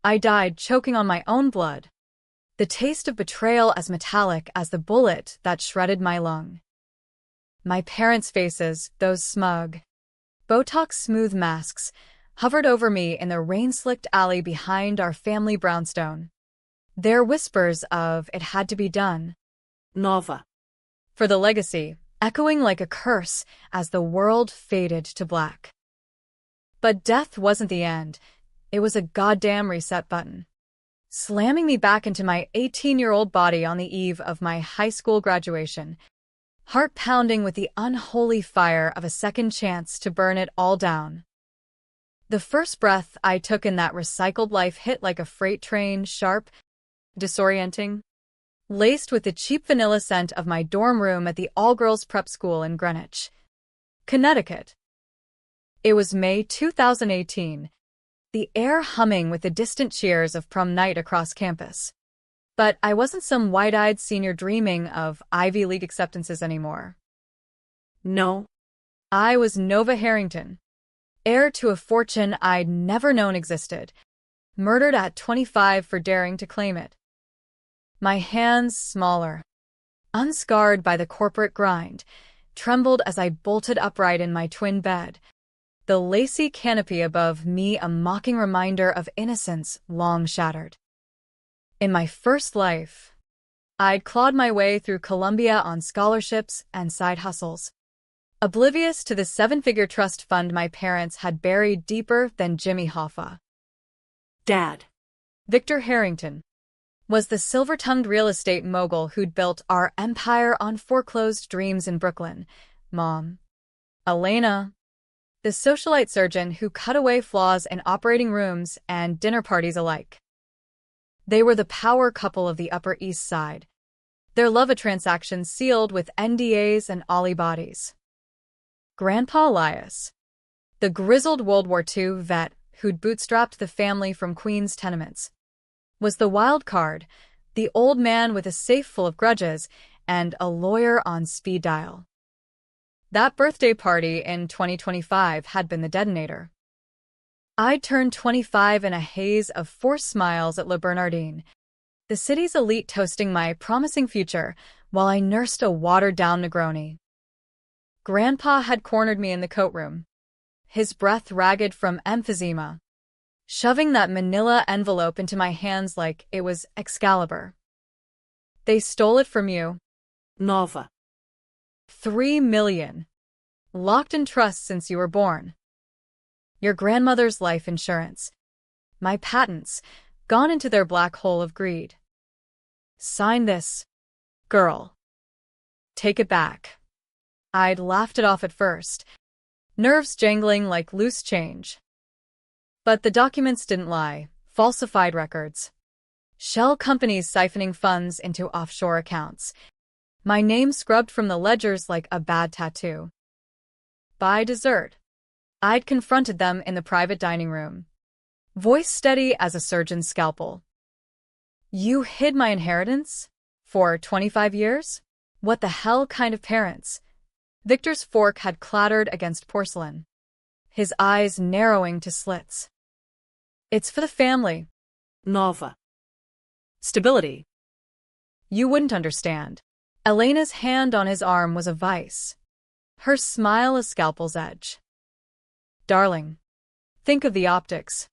I died choking on my own blood. The taste of betrayal as metallic as the bullet that shredded my lung. My parents' faces, those smug, Botox-smooth masks, hovered over me in the rain-slicked alley behind our family brownstone. Their whispers of, "It had to be done." Nova. For the legacy, echoing like a curse as the world faded to black. But death wasn't the end. It was a goddamn reset button, slamming me back into my 18-year-old body on the eve of my high school graduation, heart pounding with the unholy fire of a second chance to burn it all down. The first breath I took in that recycled life hit like a freight train, sharp, disorienting, laced with the cheap vanilla scent of my dorm room at the all-girls prep school in Greenwich, Connecticut. It was May 2018, the air humming with the distant cheers of prom night across campus. But I wasn't some wide-eyed senior dreaming of Ivy League acceptances anymore. No. I was Nova Harrington, heir to a fortune I'd never known existed, murdered at 25 for daring to claim it. My hands, smaller, unscarred by the corporate grind, trembled as I bolted upright in my twin bed, the lacy canopy above me a mocking reminder of innocence long shattered. In my first life, I'd clawed my way through Columbia on scholarships and side hustles, oblivious to the seven-figure trust fund my parents had buried deeper than Jimmy Hoffa. Dad. Victor Harrington was the silver-tongued real estate mogul who'd built our empire on foreclosed dreams in Brooklyn. Mom. Elena, the socialite surgeon who cut away flaws in operating rooms and dinner parties alike. They were the power couple of the Upper East Side, their love a transaction sealed with NDAs and Ollie bodies. Grandpa Elias, the grizzled World War II vet who'd bootstrapped the family from Queens tenements, was the wild card, the old man with a safe full of grudges and a lawyer on speed dial. That birthday party in 2025 had been the detonator. I'd turned 25 in a haze of forced smiles at Le Bernardin, the city's elite toasting my promising future while I nursed a watered-down Negroni. Grandpa had cornered me in the coat room, his breath ragged from emphysema, shoving that manila envelope into my hands like it was Excalibur. "They stole it from you." Nova. $3 million. Locked in trust since you were born. Your grandmother's life insurance. My patents, gone into their black hole of greed. Sign this, girl. Take it back. I'd laughed it off at first, nerves jangling like loose change. But the documents didn't lie, falsified records. Shell companies siphoning funds into offshore accounts. My name scrubbed from the ledgers like a bad tattoo. By dessert, I'd confronted them in the private dining room, voice steady as a surgeon's scalpel. "You hid my inheritance? For 25 years? What the hell kind of parents?" Victor's fork had clattered against porcelain, his eyes narrowing to slits. "It's for the family." Nova. Stability. You wouldn't understand. Elena's hand on his arm was a vice, her smile a scalpel's edge. "Darling, think of the optics.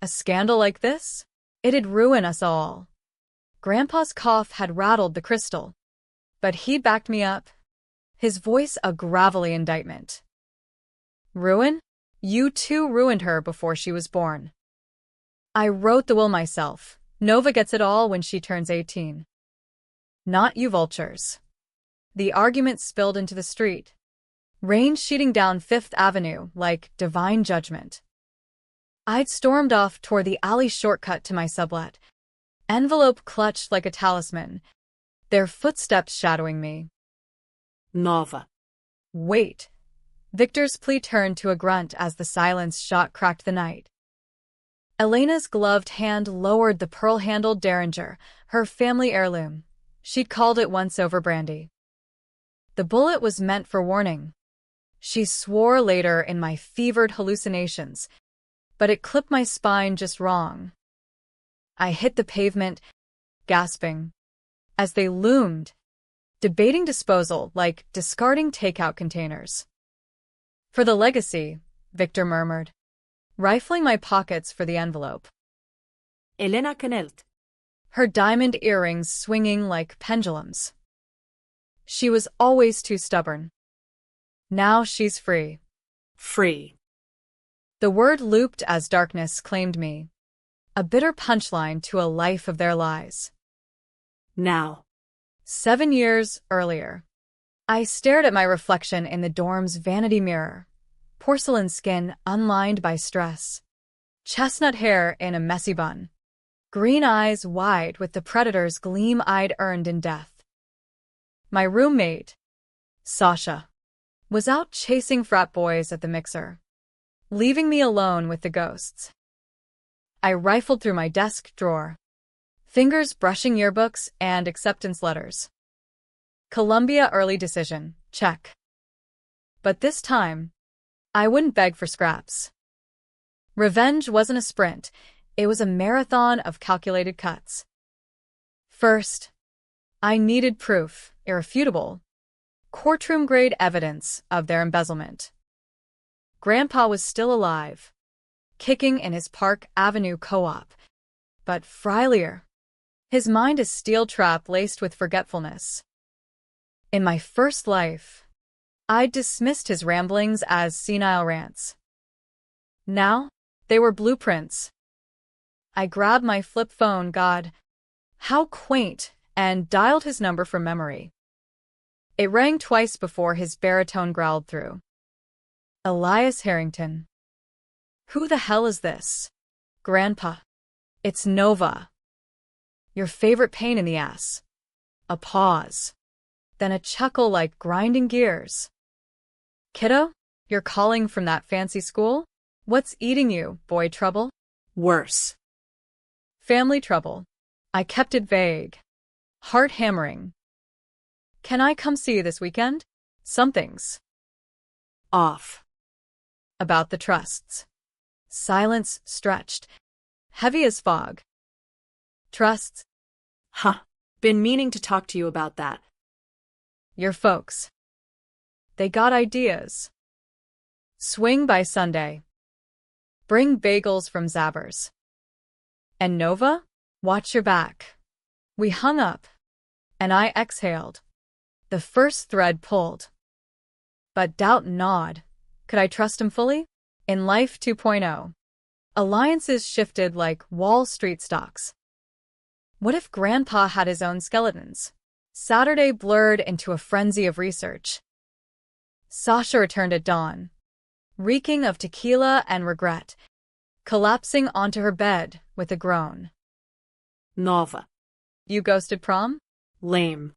A scandal like this? It'd ruin us all." Grandpa's cough had rattled the crystal, but he backed me up, his voice a gravelly indictment. "Ruin? You too ruined her before she was born. I wrote the will myself. Nova gets it all when she turns 18. Not you vultures." The argument spilled into the street, rain sheeting down Fifth Avenue like divine judgment. I'd stormed off toward the alley shortcut to my sublet, envelope clutched like a talisman, their footsteps shadowing me. Nova. "Wait." Victor's plea turned to a grunt as the silence shot cracked the night. Elena's gloved hand lowered the pearl-handled Derringer, her family heirloom. She'd called it once over brandy. The bullet was meant for warning, she swore later in my fevered hallucinations, but it clipped my spine just wrong, I hit the pavement, gasping, as they loomed, debating disposal like discarding takeout containers. For the legacy, Victor murmured, rifling my pockets for the envelope. Elena knelt. Her diamond earrings swinging like pendulums. She was always too stubborn. Now she's free. Free. The word looped as darkness claimed me, a bitter punchline to a life of their lies. Now. 7 years earlier, I stared at my reflection in the dorm's vanity mirror, porcelain skin unlined by stress, chestnut hair in a messy bun, green eyes wide with the predator's gleam I'd earned in death. My roommate, Sasha, was out chasing frat boys at the mixer, leaving me alone with the ghosts. I rifled through my desk drawer, fingers brushing yearbooks and acceptance letters. Columbia early decision, check. But this time, I wouldn't beg for scraps. Revenge wasn't a sprint, it was a marathon of calculated cuts. First, I needed proof, irrefutable, courtroom-grade evidence of their embezzlement. Grandpa was still alive, kicking in his Park Avenue co-op, but frilier, his mind a steel trap laced with forgetfulness. In my first life, I'd dismissed his ramblings as senile rants. Now, they were blueprints. I grabbed my flip phone, God, how quaint, and dialed his number from memory. It rang twice before his baritone growled through. Elias Harrington. Who the hell is this? Grandpa. It's Nova. Your favorite pain in the ass. A pause. Then a chuckle like grinding gears. Kiddo, you're calling from that fancy school? What's eating you, boy trouble? Worse. Family trouble. I kept it vague. Heart hammering. Can I come see you this weekend? Something's off. About the trusts. Silence stretched, heavy as fog. Trusts? Huh. Been meaning to talk to you about that. Your folks. They got ideas. Swing by Sunday. Bring bagels from Zabbers. And Nova? Watch your back. We hung up, and I exhaled. The first thread pulled. But doubt gnawed. Could I trust him fully? In Life 2.0, alliances shifted like Wall Street stocks. What if Grandpa had his own skeletons? Saturday blurred into a frenzy of research. Sasha returned at dawn, reeking of tequila and regret, collapsing onto her bed with a groan. Nova. You ghosted prom? Lame.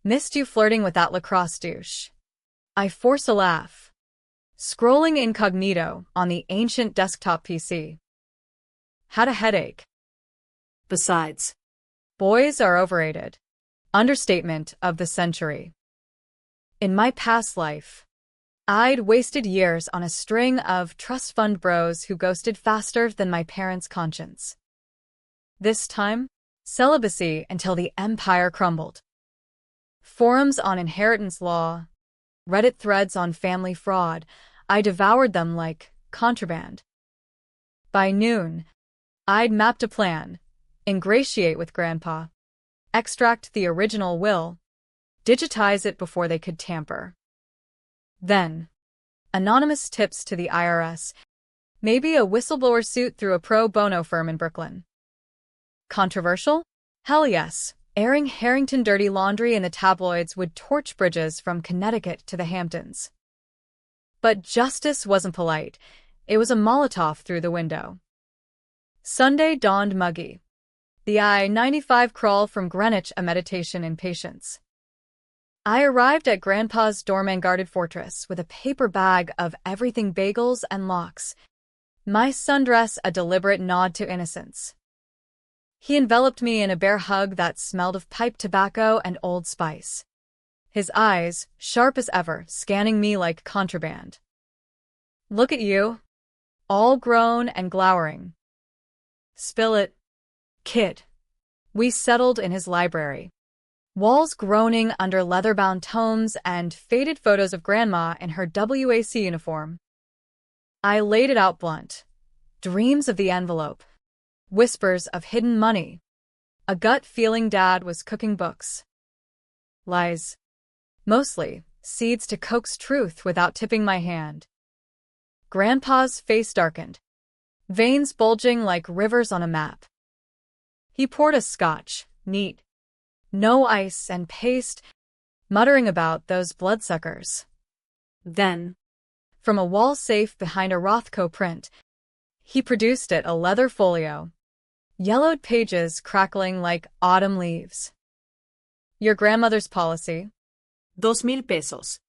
Missed you flirting with that lacrosse douche. I forced a laugh, scrolling incognito on the ancient desktop PC. Had a headache. Besides, boys are overrated. Understatement of the century. In my past life, I'd wasted years on a string of trust fund bros who ghosted faster than my parents' conscience. This time, celibacy until the empire crumbled. Forums on inheritance law, Reddit threads on family fraud, I devoured them like contraband. By noon, I'd mapped a plan, ingratiate with Grandpa, extract the original will, digitize it before they could tamper. Then, anonymous tips to the IRS, maybe a whistleblower suit through a pro bono firm in Brooklyn. Controversial? Hell yes. Airing Harrington dirty laundry in the tabloids would torch bridges from Connecticut to the Hamptons. But justice wasn't polite. It was a Molotov through the window. Sunday dawned muggy. The I-95 crawl from Greenwich a meditation in patience. I arrived at Grandpa's doorman-guarded fortress with a paper bag of everything bagels and lox, my sundress a deliberate nod to innocence. He enveloped me in a bear hug that smelled of pipe tobacco and Old Spice. His eyes, sharp as ever, scanning me like contraband. Look at you. All grown and glowering. Spill it. Kid. We settled in his library. Walls groaning under leather-bound tomes and faded photos of Grandma in her WAC uniform. I laid it out blunt. Dreams of the envelope. Whispers of hidden money. A gut feeling Dad was cooking books. Lies. Mostly, seeds to coax truth without tipping my hand. Grandpa's face darkened. Veins bulging like rivers on a map. He poured us scotch, neat. No ice and paste, muttering about those bloodsuckers. Then, from a wall safe behind a Rothko print, he produced it, a leather folio. Yellowed pages crackling like autumn leaves. Your grandmother's policy. 2,000 pesos.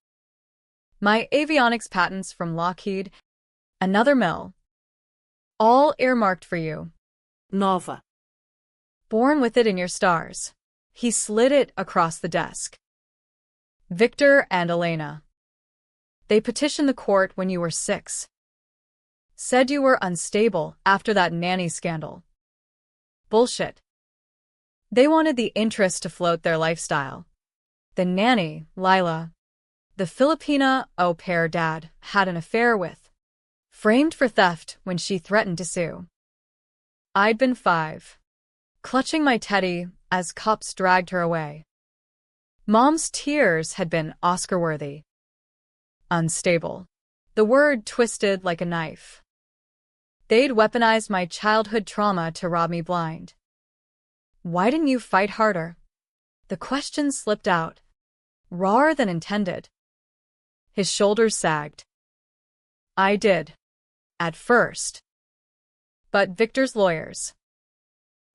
My avionics patents from Lockheed. Another mill. All earmarked for you. Nova. Born with it in your stars. He slid it across the desk. Victor and Elena. They petitioned the court when you were 6. Said you were unstable after that nanny scandal. Bullshit. They wanted the interest to float their lifestyle. The nanny, Lila, the Filipina au pair Dad had an affair with, framed for theft when she threatened to sue. I'd been 5, clutching my teddy as cops dragged her away. Mom's tears had been Oscar-worthy. Unstable. The word twisted like a knife. They'd weaponized my childhood trauma to rob me blind. Why didn't you fight harder? The question slipped out, rawer than intended. His shoulders sagged. I did. At first. But Victor's lawyers.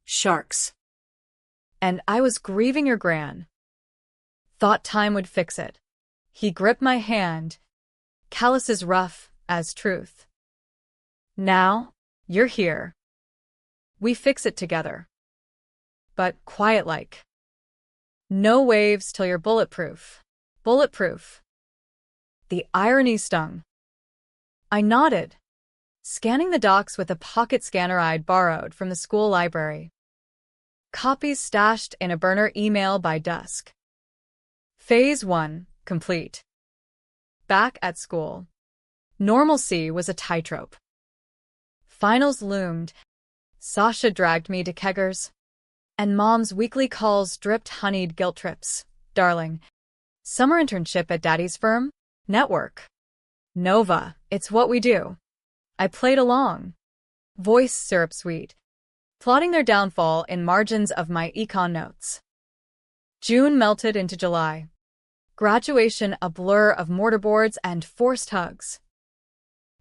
Sharks. And I was grieving your gran. Thought time would fix it. He gripped my hand, calluses rough as truth. Now, you're here. We fix it together. But quiet-like. No waves till you're bulletproof. Bulletproof. The irony stung. I nodded, scanning the docs with a pocket scanner I'd borrowed from the school library. Copies stashed in a burner email by dusk. Phase 1, complete. Back at school. Normalcy was a tightrope. Finals loomed. Sasha dragged me to keggers. And Mom's weekly calls dripped honeyed guilt trips. Darling. Summer internship at Daddy's firm? Network. Nova, it's what we do. I played along. Voice syrup sweet. Plotting their downfall in margins of my econ notes. June melted into July. Graduation a blur of mortarboards and forced hugs.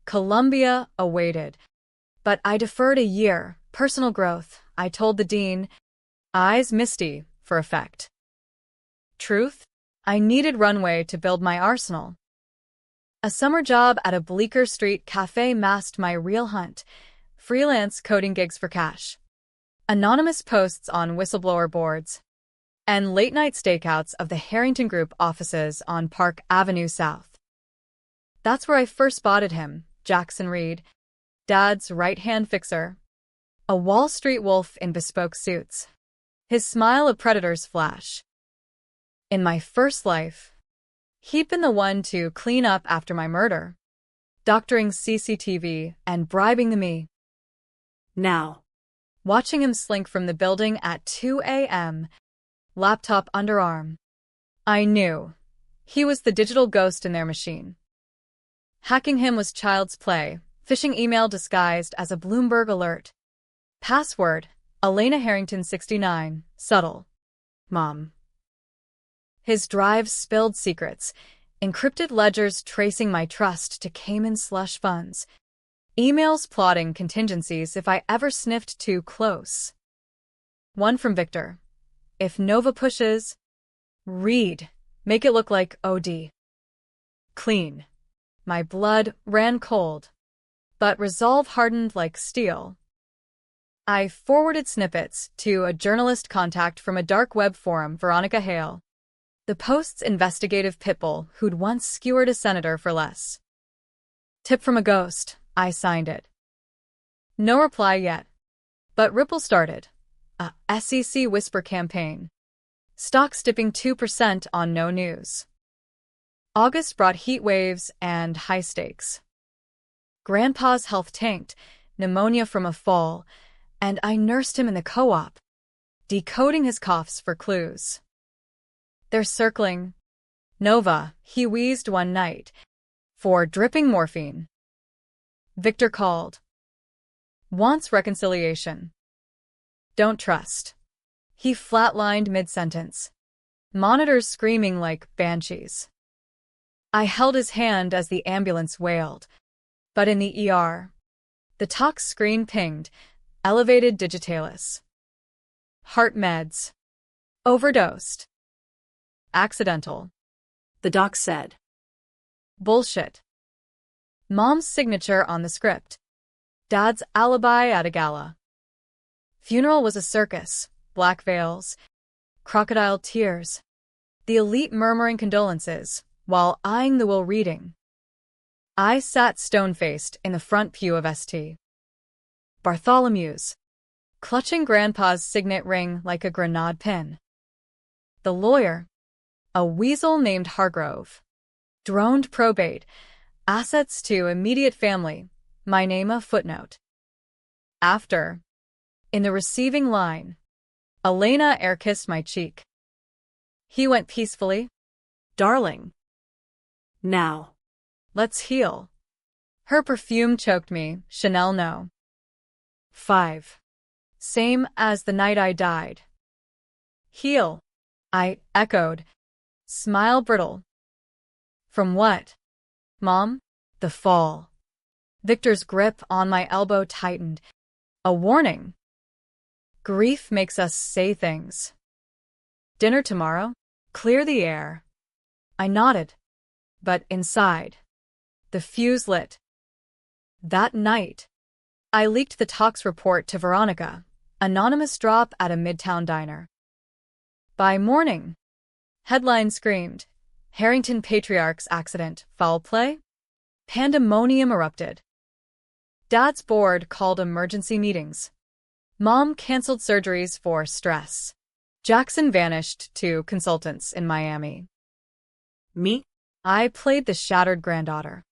Columbia awaited. But I deferred a year. Personal growth, I told the dean. Eyes misty, for effect. Truth? I needed runway to build my arsenal. A summer job at a Bleecker Street cafe masked my real hunt. Freelance coding gigs for cash. Anonymous posts on whistleblower boards. And late-night stakeouts of the Harrington Group offices on Park Avenue South. That's where I first spotted him, Jackson Reed, Dad's right-hand fixer. A Wall Street wolf in bespoke suits. His smile a predator's flash. In my first life, he'd been the one to clean up after my murder, doctoring CCTV and bribing the me. Now, watching him slink from the building at 2 a.m., laptop underarm. I knew. He was the digital ghost in their machine. Hacking him was child's play, phishing email disguised as a Bloomberg alert. Password, Elena Harrington 69, subtle. Mom. His drives spilled secrets, encrypted ledgers tracing my trust to Cayman slush funds. Emails plotting contingencies if I ever sniffed too close. One from Victor. If Nova pushes, read. Make it look like OD. Clean. My blood ran cold, but resolve hardened like steel. I forwarded snippets to a journalist contact from a dark web forum, Veronica Hale, the Post's investigative pitbull who'd once skewered a senator for less. Tip from a ghost, I signed it. No reply yet. But ripple started. A SEC whisper campaign. Stocks dipping 2% on no news. August brought heat waves and high stakes. Grandpa's health tanked, pneumonia from a fall, and I nursed him in the co-op, decoding his coughs for clues. They're circling. Nova, he wheezed one night, for dripping morphine. Victor called. Wants reconciliation. Don't trust. He flatlined mid-sentence. Monitors screaming like banshees. I held his hand as the ambulance wailed. But in the ER, the tox screen pinged, elevated digitalis. Heart meds. Overdosed. Accidental. The doc said. Bullshit. Mom's signature on the script. Dad's alibi at a gala. Funeral was a circus, black veils, crocodile tears, the elite murmuring condolences, while eyeing the will reading. I sat stone-faced in the front pew of St. Bartholomew's, clutching Grandpa's signet ring like a grenade pin. The lawyer, a weasel named Hargrove, droned probate, assets to immediate family, my name a footnote. After, in the receiving line, Elena air-kissed my cheek. He went peacefully. Darling. Now. Let's heal. Her perfume choked me, Chanel no. 5. Same as the night I died. Heal. I echoed. Smile brittle. From what? Mom? The fall. Victor's grip on my elbow tightened. A warning. Grief makes us say things. Dinner tomorrow? Clear the air. I nodded. But inside, the fuse lit. That night, I leaked the tox report to Veronica, anonymous drop at a midtown diner. By morning, headline screamed, Harrington Patriarch's accident, foul play? Pandemonium erupted. Dad's board called emergency meetings. Mom canceled surgeries for stress. Jackson vanished to consultants in Miami. Me? I played the shattered granddaughter.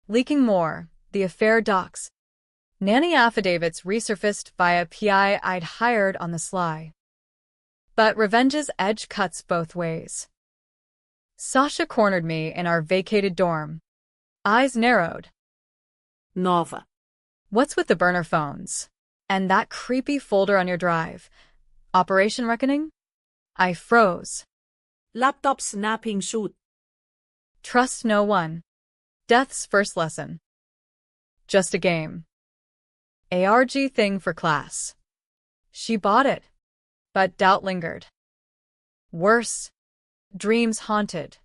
Leaking more, the affair docs. Nanny affidavits resurfaced via PI I'd hired on the sly. But revenge's edge cuts both ways. Sasha cornered me in our vacated dorm. Eyes narrowed. Nova. What's with the burner phones? And that creepy folder on your drive? Operation Reckoning? I froze. Laptop snapping shoot. Trust no one. Death's first lesson. Just a game. ARG thing for class. She bought it. But doubt lingered. Worse. Dreams haunted.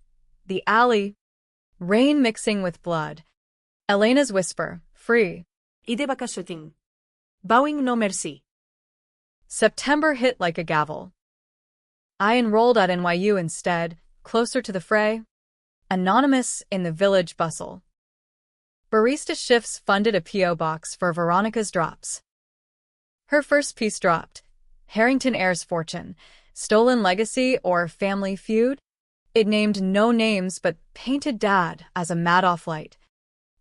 The alley. Rain mixing with blood. Elena's whisper, free. Ide vacationing. Bowing no merci. September hit like a gavel. I enrolled at NYU instead, closer to the fray. Anonymous in the village bustle. Barista shifts funded a P.O. box for Veronica's drops. Her first piece dropped. Harrington Heir's Fortune. Stolen Legacy or Family Feud? It named no names but painted Dad as a Madoff light.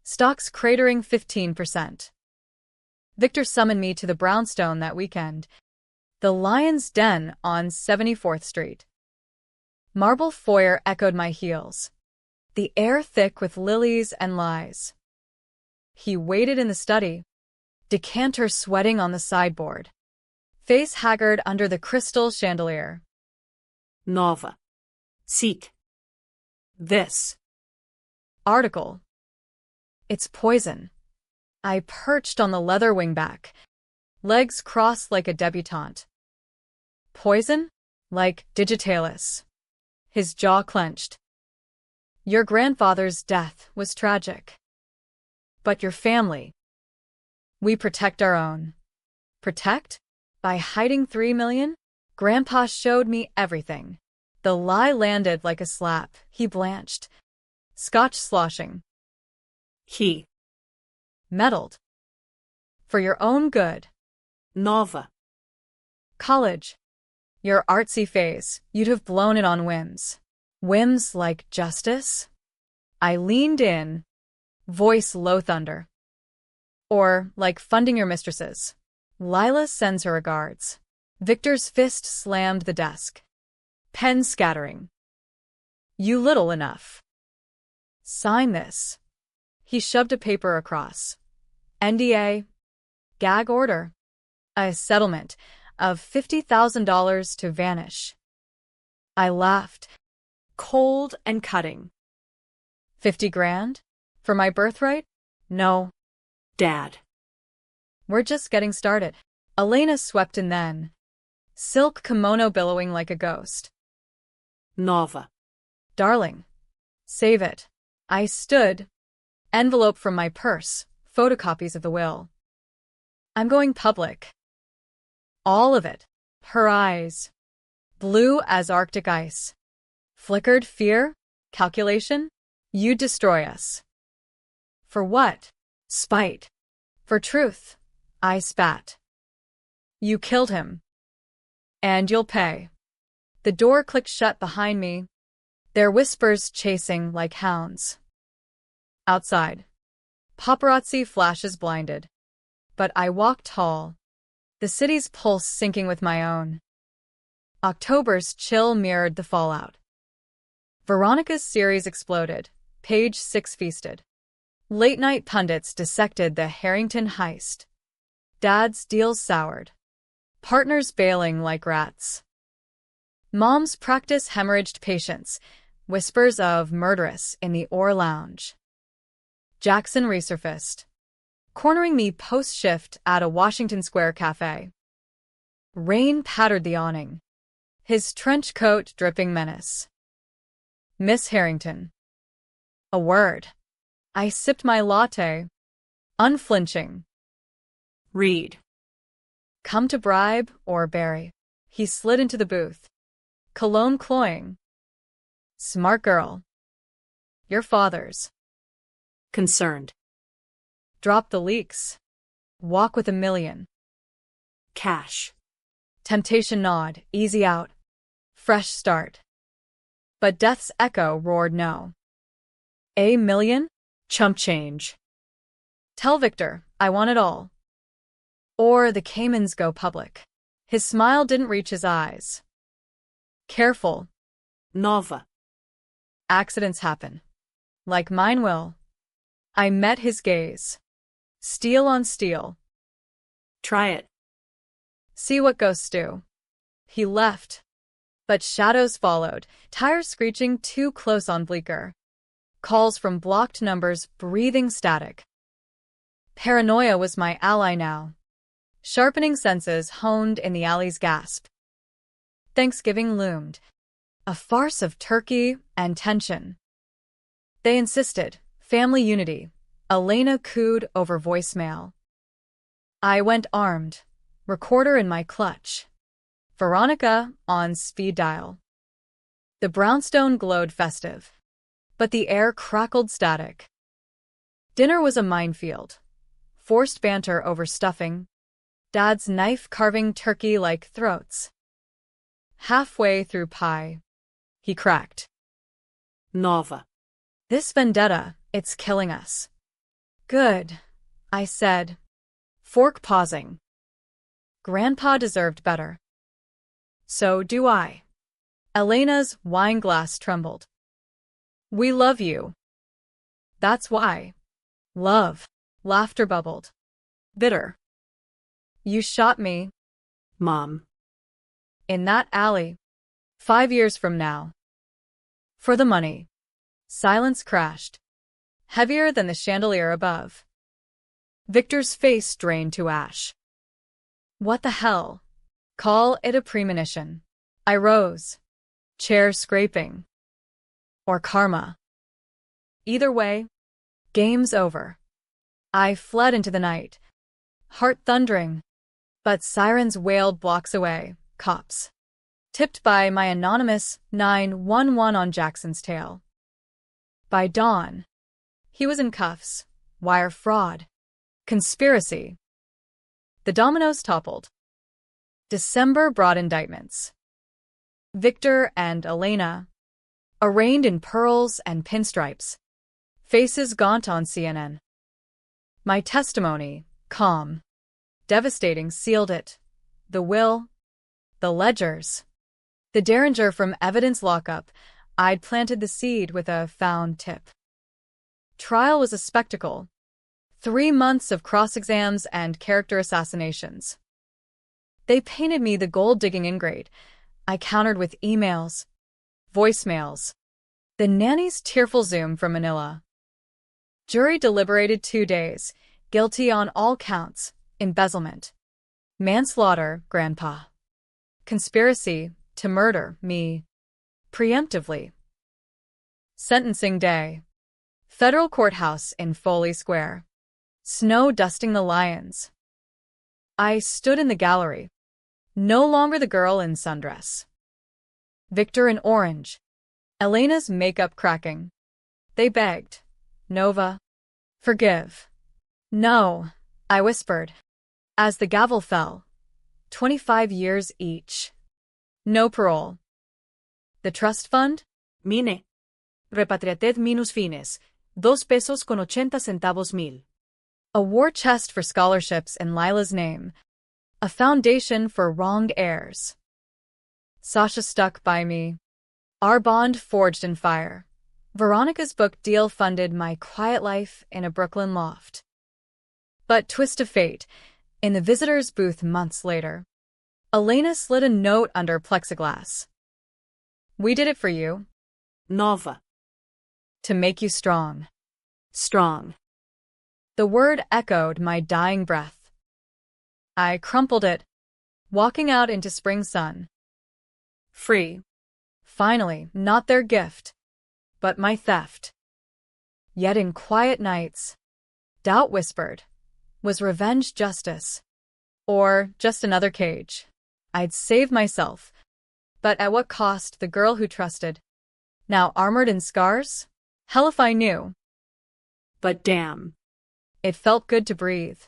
Stocks cratering 15%. Victor summoned me to the brownstone that weekend. The Lion's Den on 74th Street. Marble foyer echoed my heels. The air thick with lilies and lies. He waited in the study, decanter sweating on the sideboard, face haggard under the crystal chandelier. Nova. Seek. This. Article. It's poison. I perched on the leather wingback, legs crossed like a debutante. Poison? Like digitalis. His jaw clenched. Your grandfather's death was tragic. But your family. We protect our own. Protect? By hiding 3 million? Grandpa showed me everything. The lie landed like a slap. He blanched. Scotch sloshing. He. Meddled. For your own good. Nova. College. Your artsy phase, you'd have blown it on whims. Whims like justice? I leaned in, voice low thunder. Or like funding your mistresses. Lila sends her regards. Victor's fist slammed the desk. Pen scattering. You little enough. Sign this. He shoved a paper across. NDA. Gag order. A settlement of $50,000 to vanish. I laughed. Cold and cutting. 50 grand? For my birthright? No. Dad. We're just getting started. Elena swept in then. Silk kimono billowing like a ghost. Nova. Darling. Save it. I stood. Envelope from my purse. Photocopies of the will. I'm going public. All of it. Her eyes. Blue as Arctic ice. Flickered fear? Calculation? You'd destroy us. For what? Spite. For truth. I spat. You killed him. And you'll pay. The door clicked shut behind me, their whispers chasing like hounds. Outside. Paparazzi flashes blinded. But I walked tall, the city's pulse syncing with my own. October's chill mirrored the fallout. Veronica's series exploded, page 6 feasted. Late-night pundits dissected the Harrington heist. Dad's deals soured. Partners bailing like rats. Mom's practice hemorrhaged patience, whispers of murderous in the Ore Lounge. Jackson resurfaced, cornering me post-shift at a Washington Square cafe. Rain pattered the awning, his trench coat dripping menace. Miss Harrington. A word. I sipped my latte, unflinching. Read. Come to bribe or bury. He slid into the booth. Cologne cloying. Smart girl. Your father's. Concerned. Drop the leaks. Walk with $1 million. Cash. Temptation nod, easy out. Fresh start. But death's echo roared no. $1 million? Chump change. Tell Victor, I want it all. Or the Caymans go public. His smile didn't reach his eyes. Careful. Nova. Accidents happen. Like mine will. I met his gaze. Steel on steel. Try it. See what ghosts do. He left. But shadows followed, tires screeching too close on Bleecker. Calls from blocked numbers breathing static. Paranoia was my ally now. Sharpening senses honed in the alley's gasp. Thanksgiving loomed. A farce of turkey and tension. They insisted. Family unity. Elena cooed over voicemail. I went armed. Recorder in my clutch. Veronica on speed dial. The brownstone glowed festive. But the air crackled static. Dinner was a minefield. Forced banter over stuffing. Dad's knife carving turkey like throats. Halfway through pie, he cracked. Nova. This vendetta, it's killing us. Good, I said. Fork pausing. Grandpa deserved better. So do I. Elena's wine glass trembled. We love you. That's why. Love. Laughter bubbled. Bitter. You shot me. Mom. In that alley. 5 years from now. For the money. Silence crashed. Heavier than the chandelier above. Victor's face drained to ash. What the hell? Call it a premonition. I rose. Chair scraping. Or karma. Either way, game's over. I fled into the night. Heart thundering. But sirens wailed blocks away. Cops. Tipped by my anonymous 911 on Jackson's tail. By dawn, he was in cuffs. Wire fraud. Conspiracy. The dominoes toppled. December brought indictments. Victor and Elena, arraigned in pearls and pinstripes, faces gaunt on CNN. My testimony, calm, devastating, sealed it. The will, the ledgers, the derringer from evidence lockup. I'd planted the seed with a found tip. Trial was a spectacle. 3 months of cross-exams and character assassinations. They painted me the gold-digging ingrate. I countered with emails, voicemails, the nanny's tearful Zoom from Manila. Jury deliberated 2 days, guilty on all counts: embezzlement, manslaughter, grandpa, conspiracy to murder me, preemptively. Sentencing day. Federal courthouse in Foley Square. Snow dusting the lions. I stood in the gallery, no longer the girl in sundress. Victor in orange. Elena's makeup cracking. They begged. Nova, forgive. No, I whispered. As the gavel fell. 25 years each. No parole. The trust fund? Mine. Repatriated minus fines. 2.80 pesos. A war chest for scholarships in Lila's name. A foundation for wronged heirs. Sasha stuck by me. Our bond forged in fire. Veronica's book deal funded my quiet life in a Brooklyn loft. But twist of fate, in the visitor's booth months later, Elena slid a note under plexiglass. We did it for you. Nova. To make you strong. Strong. The word echoed my dying breath. I crumpled it, walking out into spring sun. Free. Finally, not their gift, but my theft. Yet in quiet nights, doubt whispered, was revenge justice? Or just another cage? I'd save myself, but at what cost? The girl who trusted, now armored in scars? Hell if I knew. But damn. It felt good to breathe.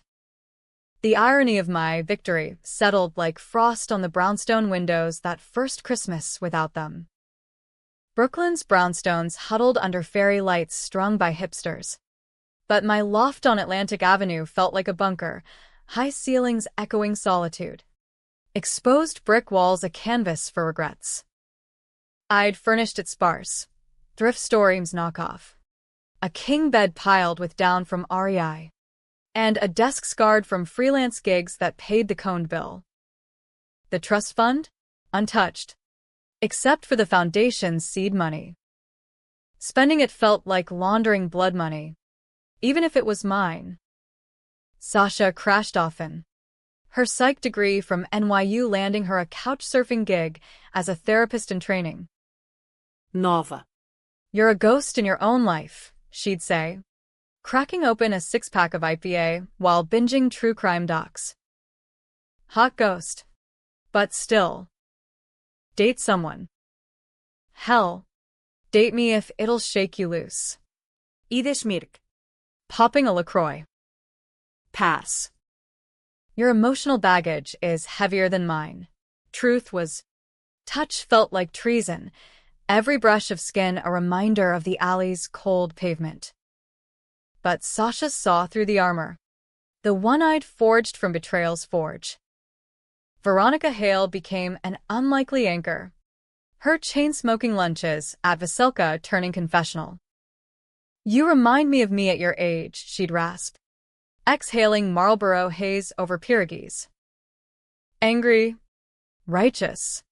The irony of my victory settled like frost on the brownstone windows that first Christmas without them. Brooklyn's brownstones huddled under fairy lights strung by hipsters. But my loft on Atlantic Avenue felt like a bunker, high ceilings echoing solitude. Exposed brick walls a canvas for regrets. I'd furnished it sparse. Thrift store's knockoff. A king bed piled with down from REI. And a desk scarred from freelance gigs that paid the coned bill. The trust fund? Untouched. Except for the foundation's seed money. Spending it felt like laundering blood money. Even if it was mine. Sasha crashed often. Her psych degree from NYU landing her a couch-surfing gig as a therapist in training. Nova. You're a ghost in your own life, she'd say, cracking open a 6-pack of IPA while binging true crime docs. Hot ghost. But still. Date someone. Hell. Date me if it'll shake you loose. Ide Schmirk. Popping a LaCroix. Pass. Your emotional baggage is heavier than mine. Truth was. Touch felt like treason. Every brush of skin a reminder of the alley's cold pavement. But Sasha saw through the armor. The one-eyed forged from Betrayal's forge. Veronica Hale became an unlikely anchor. Her chain-smoking lunches at Vasilka turning confessional. You remind me of me at your age, she'd rasp, exhaling Marlboro haze over pierogies. Angry. Righteous.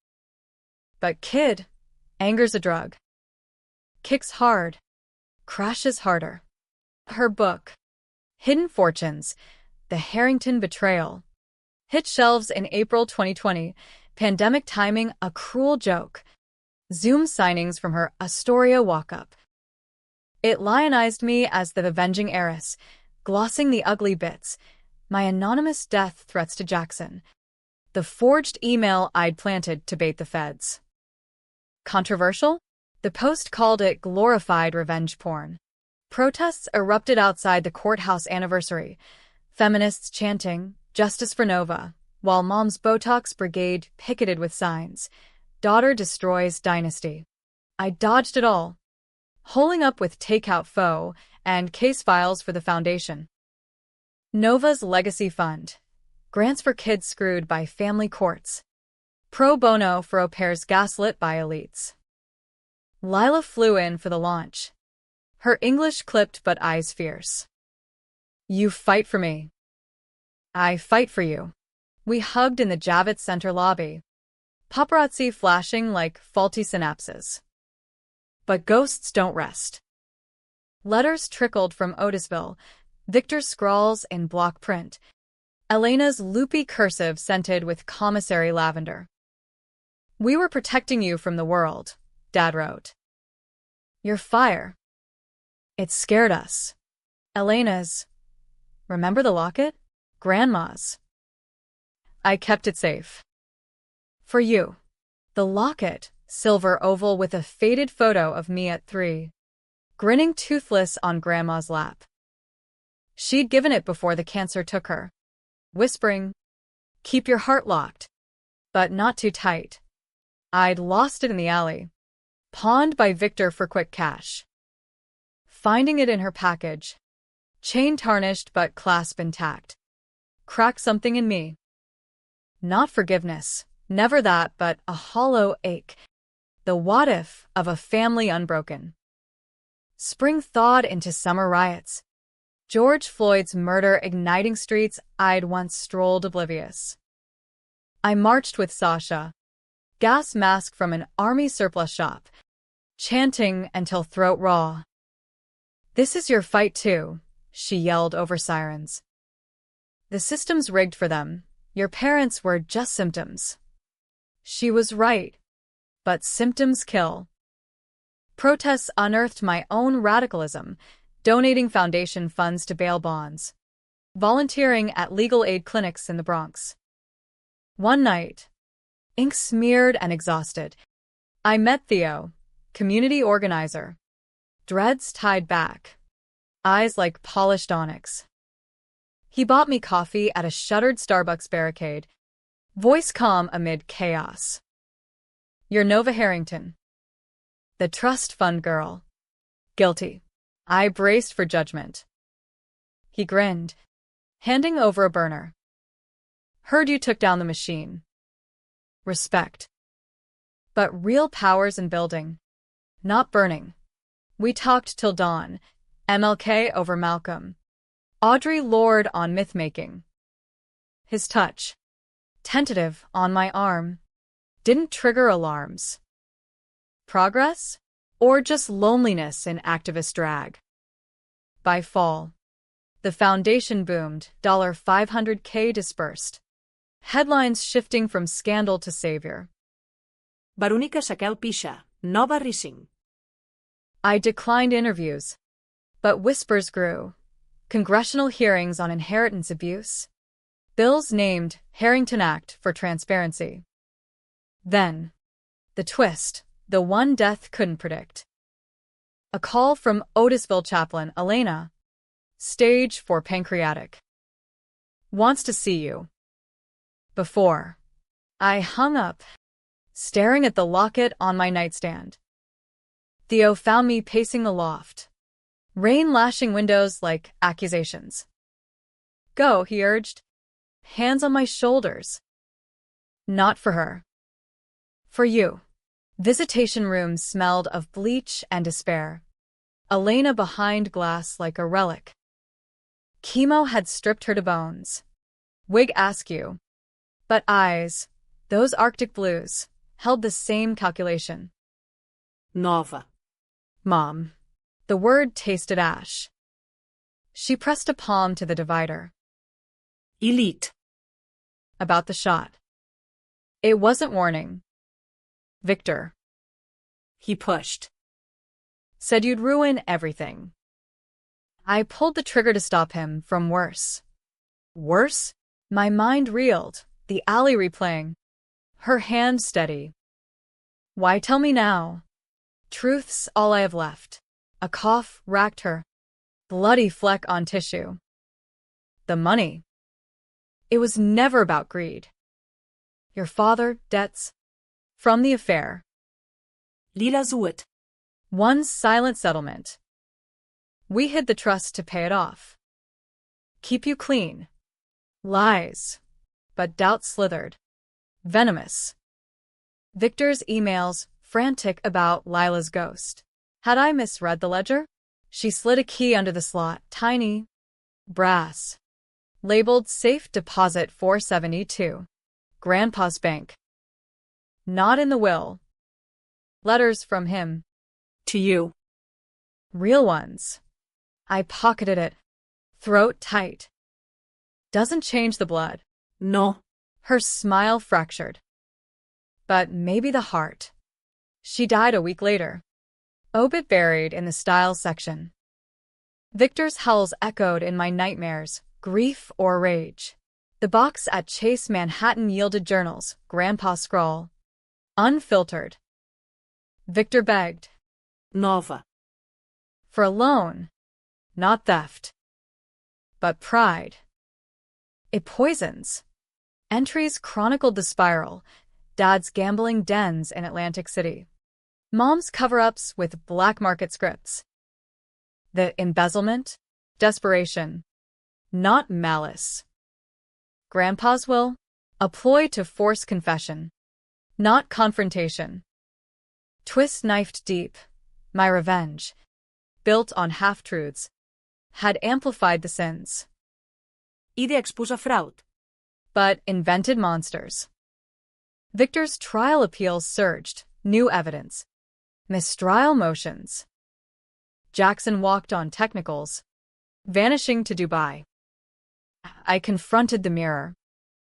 But kid, anger's a drug. Kicks hard. Crashes harder. Her book, Hidden Fortunes, The Harrington Betrayal, hit shelves in April 2020, pandemic timing a cruel joke. Zoom signings from her Astoria walk-up. It lionized me as the avenging heiress, glossing the ugly bits, my anonymous death threats to Jackson, the forged email I'd planted to bait the feds. Controversial? The Post called it glorified revenge porn. Protests erupted outside the courthouse anniversary, feminists chanting, "Justice for Nova," while Mom's Botox brigade picketed with signs. Daughter destroys dynasty. I dodged it all, holing up with takeout foe and case files for the foundation. Nova's legacy fund. Grants for kids screwed by family courts. Pro bono for au pairs gaslit by elites. Lila flew in for the launch. Her English clipped but eyes fierce. You fight for me. I fight for you. We hugged in the Javits Center lobby. Paparazzi flashing like faulty synapses. But ghosts don't rest. Letters trickled from Otisville, Victor's scrawls in block print, Elena's loopy cursive scented with commissary lavender. We were protecting you from the world, Dad wrote. Your fire. It scared us. Elena's. Remember the locket? Grandma's. I kept it safe. For you. The locket, silver oval with a faded photo of me at 3, grinning toothless on Grandma's lap. She'd given it before the cancer took her, whispering, keep your heart locked, but not too tight. I'd lost it in the alley, pawned by Victor for quick cash. Finding it in her package, chain tarnished but clasp intact, cracked something in me. Not forgiveness, never that, but a hollow ache. The what if of a family unbroken. Spring thawed into summer riots. George Floyd's murder igniting streets I'd once strolled oblivious. I marched with Sasha, gas mask from an army surplus shop, chanting until throat raw. This is your fight too, she yelled over sirens. The system's rigged for them. Your parents were just symptoms. She was right. But symptoms kill. Protests unearthed my own radicalism, donating foundation funds to bail bonds, volunteering at legal aid clinics in the Bronx. One night, ink-smeared and exhausted, I met Theo, community organizer, dreads tied back, eyes like polished onyx. He bought me coffee at a shuttered Starbucks barricade, voice calm amid chaos. You're Nova Harrington. The trust fund girl. Guilty. I braced for judgment. He grinned, handing over a burner. Heard you took down the machine. Respect. But real power's in building, not burning. We talked till dawn, MLK over Malcolm. Audre Lorde on myth-making. His touch, tentative on my arm, didn't trigger alarms. Progress? Or just loneliness in activist drag? By fall, the foundation boomed, $500K dispersed. Headlines shifting from scandal to savior. Verónica Saquel pixa, nova rising. I declined interviews, but whispers grew. Congressional hearings on inheritance abuse. Bills named Harrington Act for Transparency. Then, the twist, the one death couldn't predict. A call from Otisville chaplain Elena. Stage 4 pancreatic. Wants to see you. Before I hung up, staring at the locket on my nightstand, Theo found me pacing the loft, rain lashing windows like accusations. Go, he urged, hands on my shoulders. Not for her. For you. Visitation rooms smelled of bleach and despair. Elena behind glass like a relic. Chemo had stripped her to bones. Wig askew. But eyes, those Arctic blues, held the same calculation. Nova. Mom. The word tasted ash. She pressed a palm to the divider. Elite. About the shot. It wasn't warning. Victor. He pushed. Said you'd ruin everything. I pulled the trigger to stop him from worse. Worse? My mind reeled, the alley replaying. Her hand steady. Why tell me now? Truth's all I have left. A cough racked her. Bloody fleck on tissue. The money. It was never about greed. Your father, debts. From the affair. Lila zuet. One silent settlement. We hid the trust to pay it off. Keep you clean. Lies. But doubt slithered. Venomous. Victor's emails, frantic about Lila's ghost. Had I misread the ledger? She slid a key under the slot, tiny. Brass. Labeled Safe Deposit 472. Grandpa's bank. Not in the will. Letters from him. To you. Real ones. I pocketed it. Throat tight. Doesn't change the blood. No. Her smile fractured. But maybe the heart. She died a week later. Obit buried in the styles section. Victor's howls echoed in my nightmares, grief or rage. The box at Chase Manhattan yielded journals, Grandpa scrawl. Unfiltered. Victor begged. Nova. For a loan. Not theft. But pride. It poisons. Entries chronicled the spiral, Dad's gambling dens in Atlantic City. Mom's cover-ups with black market scripts. The embezzlement? Desperation. Not malice. Grandpa's will? A ploy to force confession. Not confrontation. Twist knifed deep. My revenge, built on half-truths, had amplified the sins. Ide expusa fraud. But invented monsters. Victor's trial appeals surged, new evidence. Mistrial motions. Jackson walked on technicals, vanishing to Dubai. I confronted the mirror.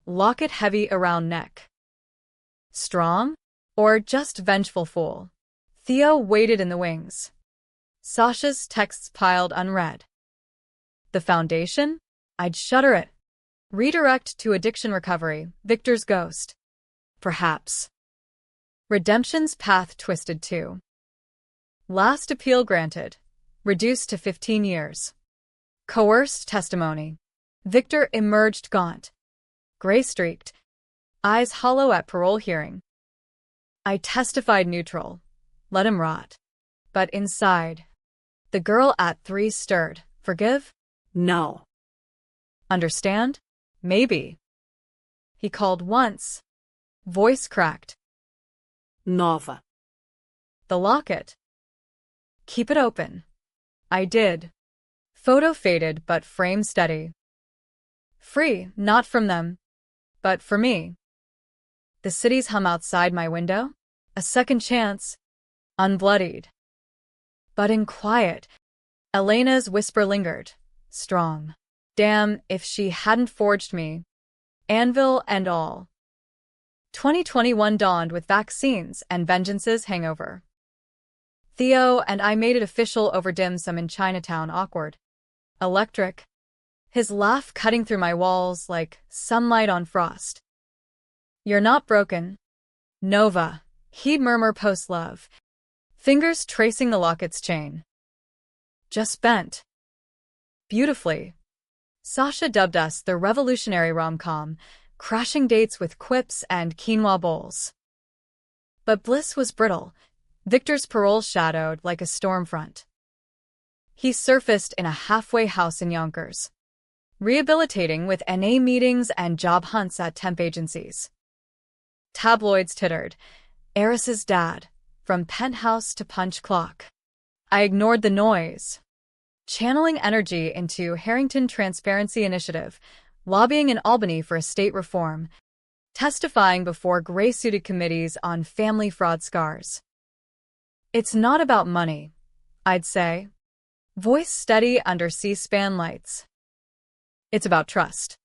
Locket heavy around neck. Strong? Or just vengeful fool? Theo waited in the wings. Sasha's texts piled unread. The foundation? I'd shutter it. Redirect to addiction recovery, Victor's ghost. Perhaps. Redemption's path twisted too. Last appeal granted. Reduced to 15 years. Coerced testimony. Victor emerged gaunt. Gray-streaked. Eyes hollow at parole hearing. I testified neutral. Let him rot. But inside, the girl at 3 stirred. Forgive? No. Understand? Maybe. He called once. Voice cracked. Nova. The locket. Keep it open. I did. Photo faded but frame steady. Free, not from them, but for me. The city's hum outside my window? A second chance. Unbloodied. But in quiet, Elena's whisper lingered, strong. Damn if she hadn't forged me. Anvil and all. 2021 dawned with vaccines and vengeance's hangover. Theo and I made it official over dim sum in Chinatown awkward. Electric. His laugh cutting through my walls like sunlight on frost. You're not broken. Nova, he'd murmur post-love. Fingers tracing the locket's chain. Just bent. Beautifully. Sasha dubbed us the revolutionary rom-com, crashing dates with quips and quinoa bowls. But bliss was brittle. Victor's parole shadowed like a storm front. He surfaced in a halfway house in Yonkers, rehabilitating with NA meetings and job hunts at temp agencies. Tabloids tittered. Eris's dad, from penthouse to punch clock. I ignored the noise, channeling energy into Harrington Transparency Initiative, lobbying in Albany for estate reform, testifying before gray-suited committees on family fraud scars. It's not about money, I'd say. Voice steady under C-SPAN lights. It's about trust.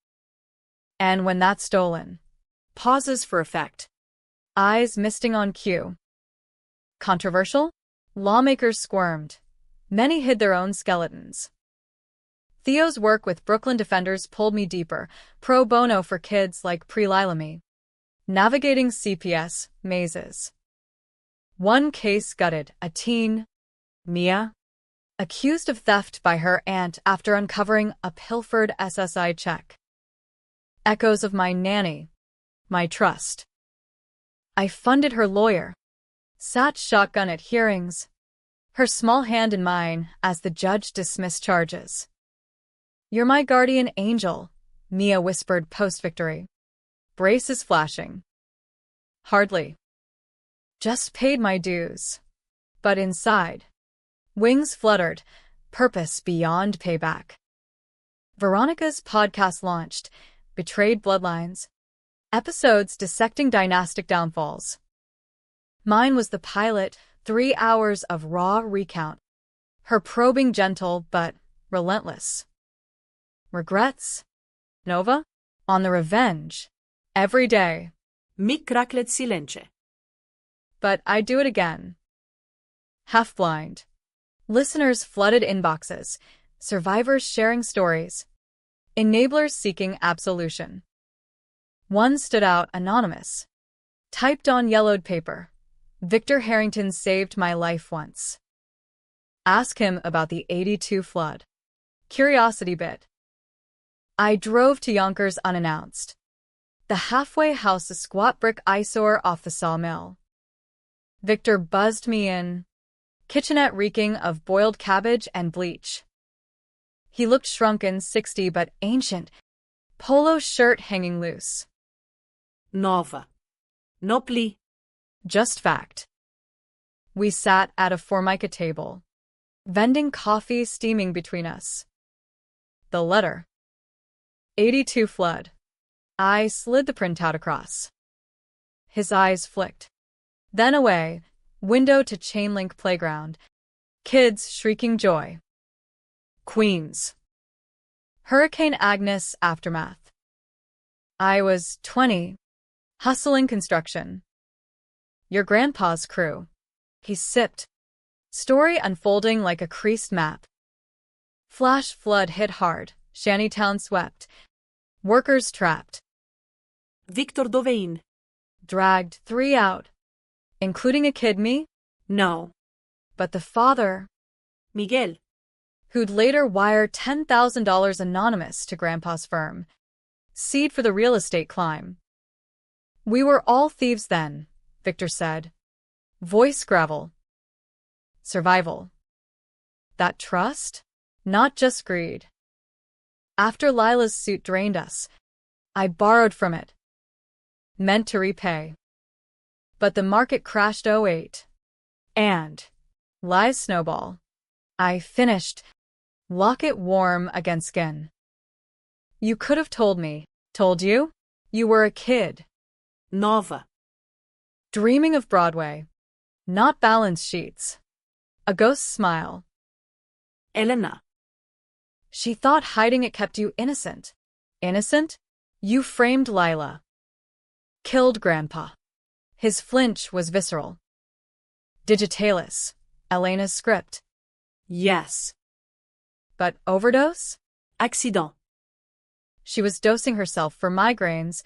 And when that's stolen, pauses for effect. Eyes misting on cue. Controversial? Lawmakers squirmed. Many hid their own skeletons. Theo's work with Brooklyn defenders pulled me deeper, pro bono for kids like Pre-Lilamy. Navigating CPS mazes. One case gutted a teen, Mia, accused of theft by her aunt after uncovering a pilfered SSI check. Echoes of my nanny, my trust. I funded her lawyer. Sat shotgun at hearings. Her small hand in mine as the judge dismissed charges. You're my guardian angel, Mia whispered post-victory. Braces flashing. Hardly. Just paid my dues. But inside, wings fluttered, purpose beyond payback. Veronica's podcast launched, Betrayed Bloodlines. Episodes dissecting dynastic downfalls. Mine was the pilot, 3 hours of raw recount. Her probing gentle but relentless. Regrets? Nova? On the revenge. Every day. Mi cracklet silence. But I'd do it again. Half-blind. Listeners flooded inboxes. Survivors sharing stories. Enablers seeking absolution. One stood out anonymous. Typed on yellowed paper. Victor Harrington saved my life once. Ask him about the '82 flood. Curiosity bit. I drove to Yonkers unannounced. The halfway house a squat brick eyesore off the sawmill. Victor buzzed me in. Kitchenette reeking of boiled cabbage and bleach. He looked shrunken, 60 but ancient. Polo shirt hanging loose. Nova. No plea. Just fact. We sat at a Formica table. Vending coffee steaming between us. The letter. '82 flood. I slid the printout across. His eyes flicked. Then away, window to chain link playground. Kids shrieking joy. Queens. Hurricane Agnes aftermath. I was 20, hustling construction. Your grandpa's crew. He sipped. Story unfolding like a creased map. Flash flood hit hard, shantytown swept. Workers trapped. Victor Dovein. Dragged 3 out. Including a kid, me? No. But the father, Miguel. who'd later wire $10,000 anonymous to Grandpa's firm. Seed for the real estate climb. We were all thieves then, Victor said. Voice gravel. Survival. That trust? Not just greed. After Lila's suit drained us, I borrowed from it. Meant to repay. But the market crashed '08. And, lies snowball. I finished. Locket warm against skin. You could have told me. Told you? You were a kid. Nova. Dreaming of Broadway. Not balance sheets. A ghost smile. Elena. She thought hiding it kept you innocent. Innocent? You framed Lila. Killed Grandpa. His flinch was visceral. Digitalis. Elena's script. Yes. But overdose? Accident. She was dosing herself for migraines.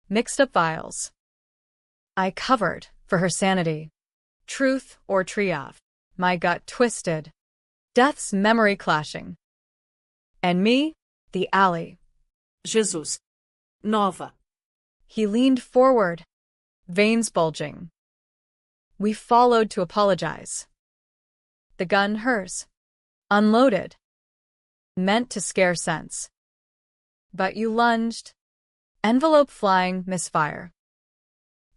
Mixed up vials. I covered for her sanity. Truth or triage. My gut twisted. Death's memory clashing. And me, the alley. Jesus. Nova. He leaned forward, veins bulging. We followed to apologize. The gun hers. Unloaded. Meant to scare sense. But you lunged. Envelope flying, misfire.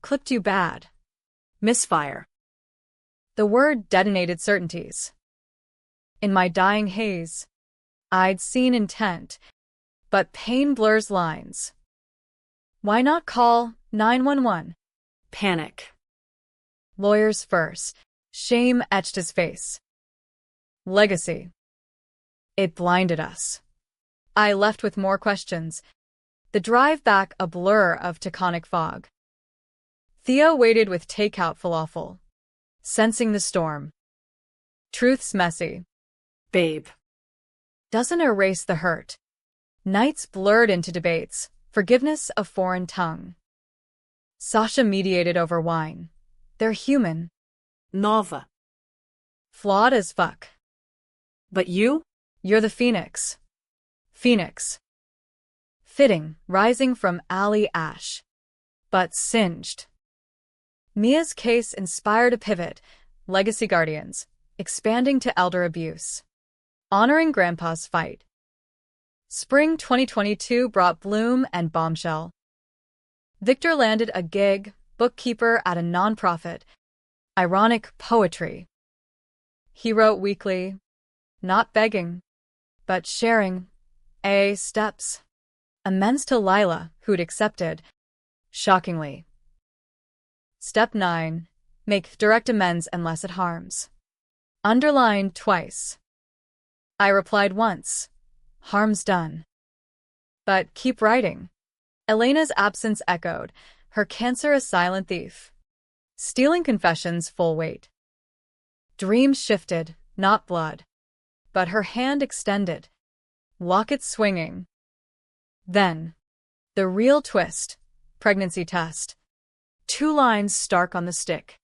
Clipped you bad. Misfire. The word detonated certainties. In my dying haze, I'd seen intent, but pain blurs lines. Why not call 911? Panic. Lawyers first. Shame etched his face. Legacy. It blinded us. I left with more questions. The drive back a blur of taconic fog. Theo waited with takeout falafel, sensing the storm. Truth's messy. Babe. Doesn't erase the hurt. Nights blurred into debates, forgiveness a foreign tongue. Sasha mediated over wine. They're human. Nova. Flawed as fuck. But you? You're the phoenix. Phoenix. Fitting, rising from alley ash. But singed. Mia's case inspired a pivot, legacy guardians, expanding to elder abuse. Honoring Grandpa's fight. Spring 2022 brought Bloom and Bombshell. Victor landed a gig, bookkeeper at a nonprofit. Ironic poetry. He wrote weekly, not begging, but sharing. Steps. Amends to Lila, who'd accepted. Shockingly. Step 9. Make direct amends unless it harms. Underlined twice. I replied once. Harm's done. But keep writing. Elena's absence echoed, her cancer a silent thief. Stealing confessions full weight. Dreams shifted, not blood. But her hand extended. Locket swinging. Then. The real twist. Pregnancy test. 2 lines stark on the stick.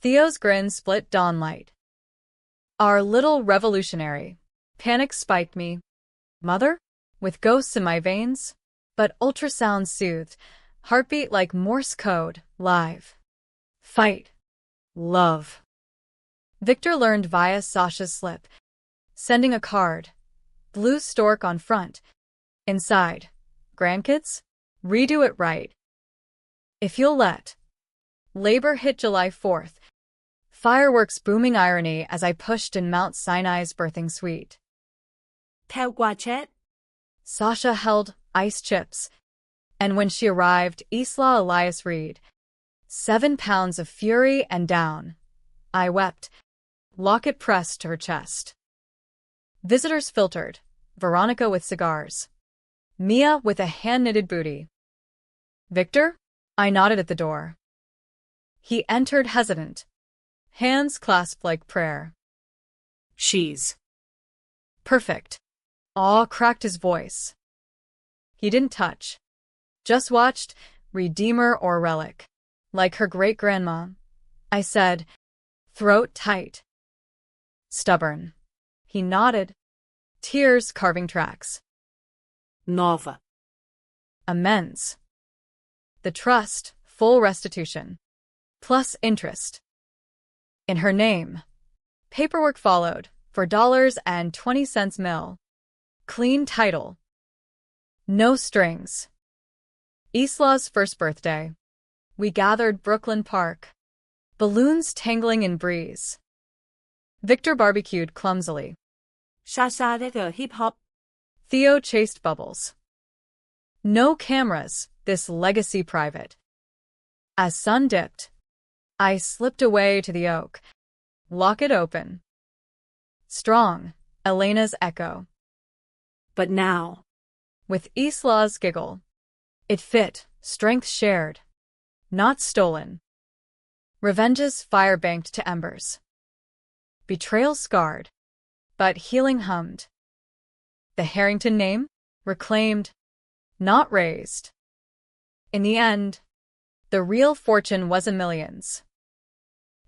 Theo's grin split dawnlight. Our little revolutionary. Panic spiked me. Mother? With ghosts in my veins? But ultrasound soothed. Heartbeat like Morse code, live. Fight. Love. Victor learned via Sasha's slip. Sending a card. Blue stork on front. Inside. Grandkids? Redo it right. If you'll let. Labor hit July 4th. Fireworks booming irony as I pushed in Mount Sinai's birthing suite. Theo qua chat. Sasha held ice chips. And when she arrived, Isla Elias Reed. 7 pounds of fury and down. I wept. Locket pressed to her chest. Visitors filtered. Veronica with cigars. Mia with a hand-knitted booty. Victor? I nodded at the door. He entered hesitant. Hands clasped like prayer. She's perfect. Awe cracked his voice. He didn't touch. Just watched, redeemer or relic. Like her great-grandma. I said, throat tight. Stubborn. He nodded. Tears carving tracks. nova. Amends. The trust, full restitution. Plus interest. In her name. Paperwork followed, for $20 mil. Clean title. No strings. Isla's first birthday. We gathered Brooklyn Park. Balloons tangling in breeze. Victor barbecued clumsily. Sasha hip-hop. Theo chased bubbles. No cameras, this legacy private. As sun dipped, I slipped away to the oak. Locket open. Strong, Elena's echo. But now. With Isla's giggle. It fit, strength shared. Not stolen. Revenge's fire banked to embers. Betrayal scarred. But healing hummed. The Harrington name? Reclaimed. Not raised. In the end, the real fortune wasn't millions.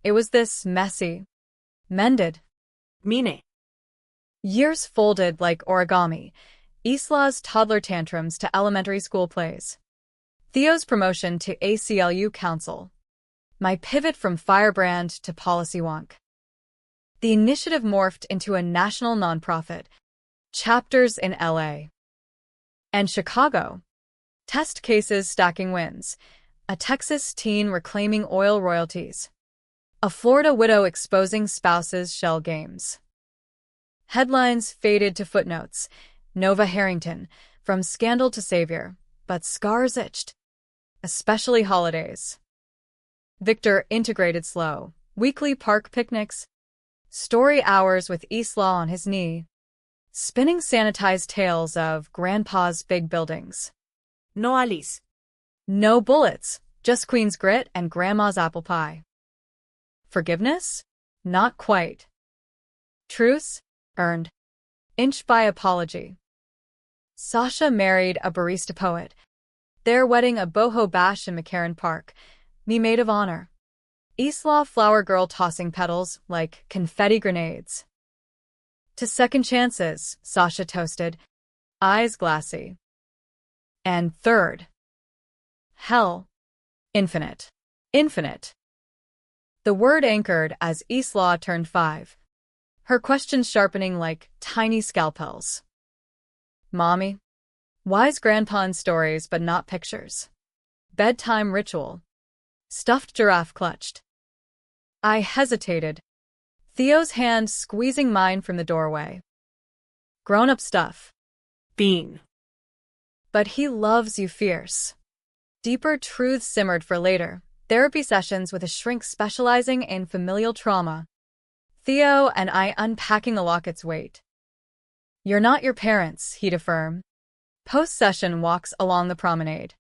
It was this messy, mended. Mine. Years folded like origami. Isla's toddler tantrums to elementary school plays. Theo's promotion to ACLU council. My pivot from firebrand to policy wonk. The initiative morphed into a national nonprofit. Chapters in LA. And Chicago. Test cases stacking wins. A Texas teen reclaiming oil royalties. A Florida widow exposing spouses' shell games. Headlines faded to footnotes. Nova Harrington, from scandal to savior, but scars itched. Especially holidays. Victor integrated slow. Weekly park picnics. Story hours with Isla on his knee. Spinning sanitized tales of Grandpa's big buildings. No Alice. No bullets, just Queen's grit and Grandma's apple pie. Forgiveness? Not quite. Truce? Earned. Inch by apology. Sasha married a barista poet. Their wedding a boho bash in McCarran Park. Me maid of honor. Isla flower girl tossing petals like confetti grenades. To second chances, Sasha toasted, eyes glassy. And third. Hell. Infinite. Infinite. The word anchored as Isla turned 5, her questions sharpening like tiny scalpels. Mommy? Why's Grandpa in stories but not pictures? Bedtime ritual. Stuffed giraffe clutched. I hesitated, Theo's hand squeezing mine from the doorway. Grown-up stuff. Bean. But he loves you fierce. Deeper truths simmered for later, therapy sessions with a shrink specializing in familial trauma. Theo and I unpacking the locket's weight. You're not your parents, he'd affirm. Post-session walks along the promenade.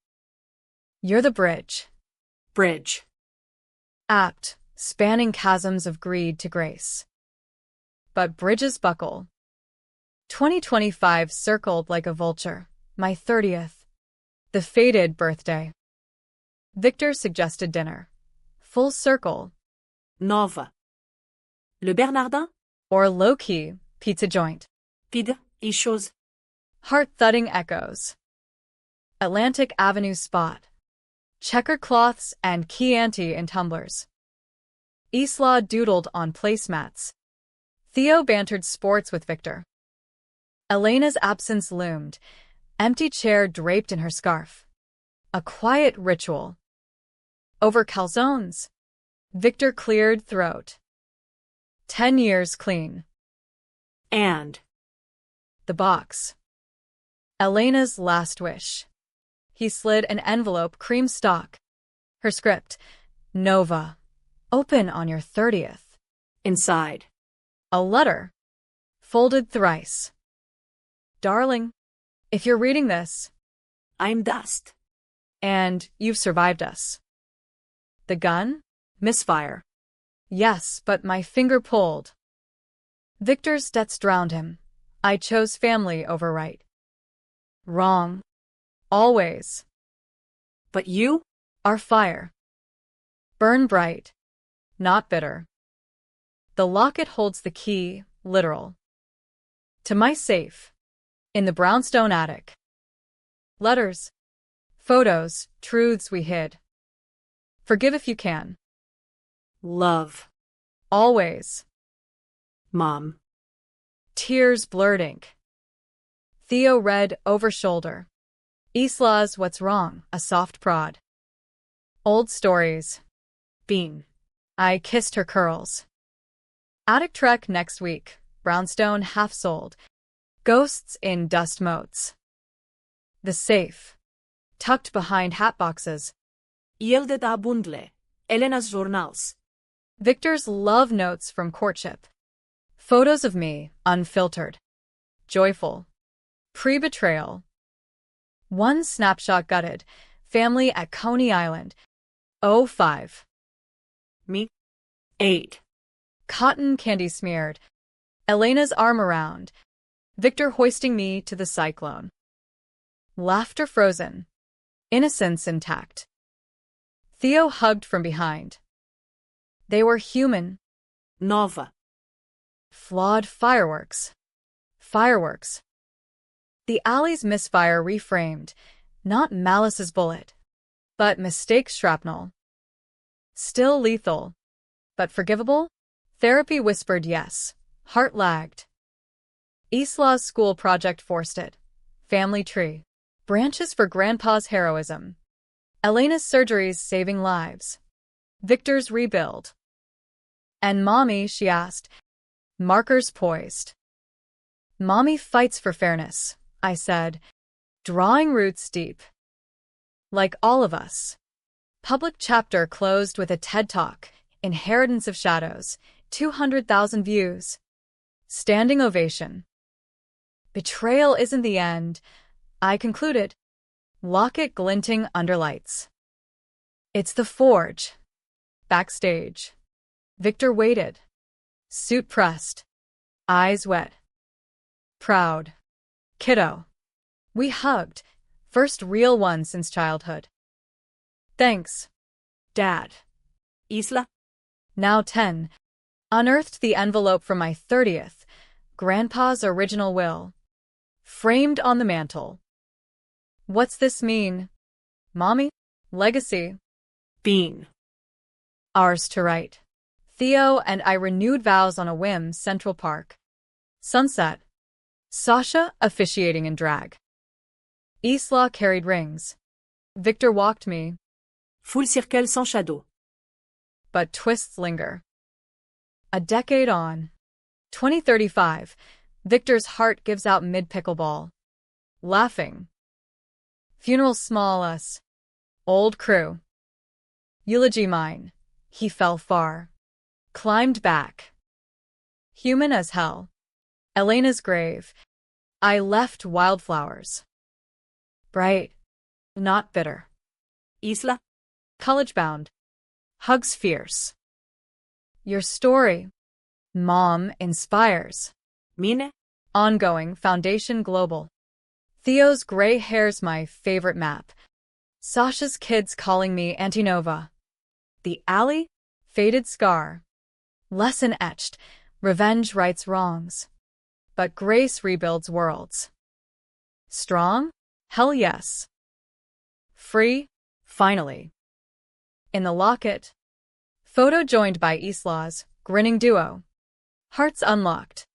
You're the bridge. Bridge. Apt, spanning chasms of greed to grace. But bridges buckle. 2025 circled like a vulture, my 30th. The fated birthday. Victor suggested dinner. Full circle. Nova. Le Bernardin? Or low-key, pizza joint. Vide et chose. Heart-thudding echoes. Atlantic Avenue spot. Checkered cloths and Chianti in tumblers. Isla doodled on placemats. Theo bantered sports with Victor. Elena's absence loomed, empty chair draped in her scarf. A quiet ritual. Over calzones. Victor cleared throat. 10 years clean. And. The box. Elena's last wish. He slid an envelope cream stock. Her script. Nova. Open on your 30th. Inside. A letter. Folded thrice. Darling, if you're reading this, I'm dust. and you've survived us. The gun? Misfire. Yes, but my finger pulled. Victor's debts drowned him. I chose family over right. Wrong. Always. But you? Our fire. Burn bright. Not bitter. The locket holds the key, literal. To my safe. In the brownstone attic. Letters. Photos, truths we hid. Forgive if you can. Love. Always. Mom. Tears blurred ink. Theo read over shoulder. Isla's What's Wrong, a soft prod. Old stories. Bean. I kissed her curls. Attic trek next week. Brownstone half sold. Ghosts in dust moats. The safe. Tucked behind hat boxes. Yielded a bundle. Elena's journals. Victor's love notes from courtship. Photos of me, unfiltered. Joyful. Pre-betrayal. One snapshot gutted. Family at Coney Island. 05. Me. 8. Cotton candy smeared. Elena's arm around. Victor hoisting me to the cyclone. Laughter frozen. Innocence intact. Theo hugged from behind. They were human. Nova. Flawed fireworks. Fireworks. The alley's misfire reframed, not Malice's bullet, but mistake's shrapnel. Still lethal, but forgivable? Therapy whispered yes. Heart lagged. Isla's school project forced it. Family tree. Branches for Grandpa's heroism. Elena's surgeries saving lives. Victor's rebuild. And Mommy, she asked. Markers poised. Mommy fights for fairness, I said, drawing roots deep. Like all of us. Public chapter closed with a TED Talk, Inheritance of Shadows, 200,000 views. Standing ovation. Betrayal isn't the end, I concluded. Locket glinting under lights. It's the forge. Backstage. Victor waited. Suit pressed. Eyes wet. Proud. Kiddo. We hugged. First real one since childhood. Thanks. Dad. Isla. Now 10. Unearthed the envelope from my 30th. Grandpa's original will. Framed on the mantel. What's this mean? Mommy? Legacy. Bean. Ours to write. Theo and I renewed vows on a whim, Central Park. Sunset. Sasha officiating in drag. Isla carried rings. Victor walked me. Full circle sans shadow. But twists linger. A decade on. 2035. Victor's heart gives out mid-pickleball. Laughing. Funeral small us. Old crew. Eulogy mine. He fell far. Climbed back. Human as hell. Elena's grave. I left wildflowers. Bright. Not bitter. Isla. College-bound. Hugs fierce. Your story, Mom, inspires. Mine. Ongoing, Foundation Global. Theo's gray hair's my favorite map. Sasha's kids calling me Antinova. The alley? Faded scar. Lesson etched. Revenge rights wrongs. But grace rebuilds worlds. Strong? Hell yes. Free? Finally. In the locket. Photo joined by Isla's grinning duo. Hearts unlocked.